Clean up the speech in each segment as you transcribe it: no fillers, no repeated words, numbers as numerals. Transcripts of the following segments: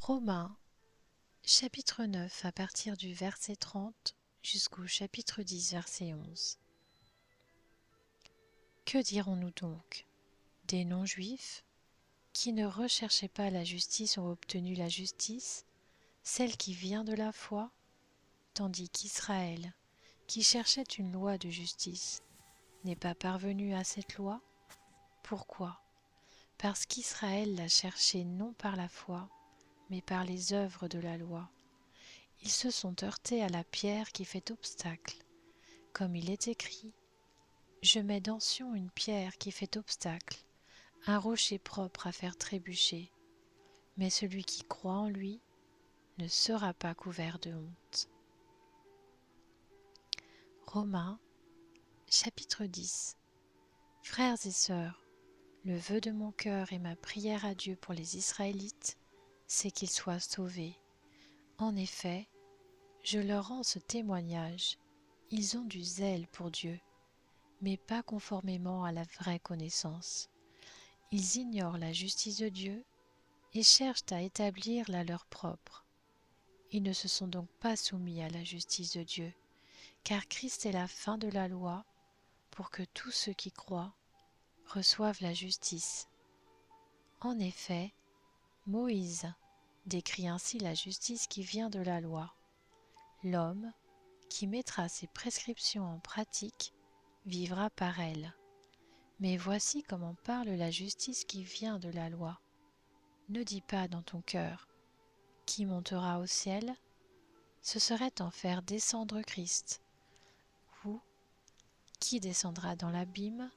Romains, chapitre 9, à partir du verset 30 jusqu'au chapitre 10, verset 11. Que dirons-nous donc? Des non-juifs, qui ne recherchaient pas la justice, ont obtenu la justice, celle qui vient de la foi, tandis qu'Israël, qui cherchait une loi de justice, n'est pas parvenu à cette loi? Pourquoi? Parce qu'Israël l'a cherchée non par la foi, mais par les œuvres de la loi. Ils se sont heurtés à la pierre qui fait obstacle, comme il est écrit: Je mets dans Sion une pierre qui fait obstacle, un rocher propre à faire trébucher. Mais celui qui croit en lui ne sera pas couvert de honte. Romains, chapitre 10. Frères et sœurs, le vœu de mon cœur et ma prière à Dieu pour les Israélites, c'est qu'ils soient sauvés. En effet, je leur rends ce témoignage: ils ont du zèle pour Dieu, mais pas conformément à la vraie connaissance. Ils ignorent la justice de Dieu et cherchent à établir la leur propre. Ils ne se sont donc pas soumis à la justice de Dieu, car Christ est la fin de la loi pour que tous ceux qui croient reçoivent la justice. En effet, Moïse décrit ainsi la justice qui vient de la loi. L'homme qui mettra ses prescriptions en pratique vivra par elles. Mais voici comment parle la justice qui vient de la loi. Ne dis pas dans ton cœur: qui montera au ciel? Ce serait en faire descendre Christ. Ou qui descendra dans l'abîme?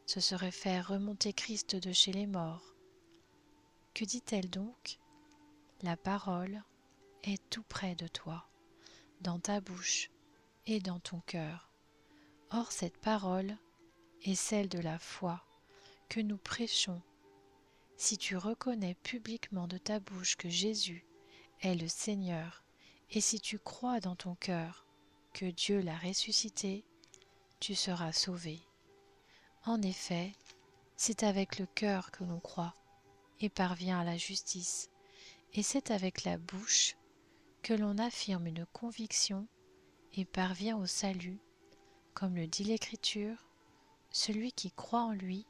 Ce serait faire remonter Christ de chez les morts. Que dit-elle donc? La parole est tout près de toi, dans ta bouche et dans ton cœur. Or cette parole est celle de la foi que nous prêchons. Si tu reconnais publiquement de ta bouche que Jésus est le Seigneur, et si tu crois dans ton cœur que Dieu l'a ressuscité, tu seras sauvé. En effet, c'est avec le cœur que l'on croit et parvient à la justice, et c'est avec la bouche que l'on affirme une conviction et parvient au salut, comme le dit l'Écriture: celui qui croit en lui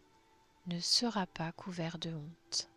ne sera pas couvert de honte.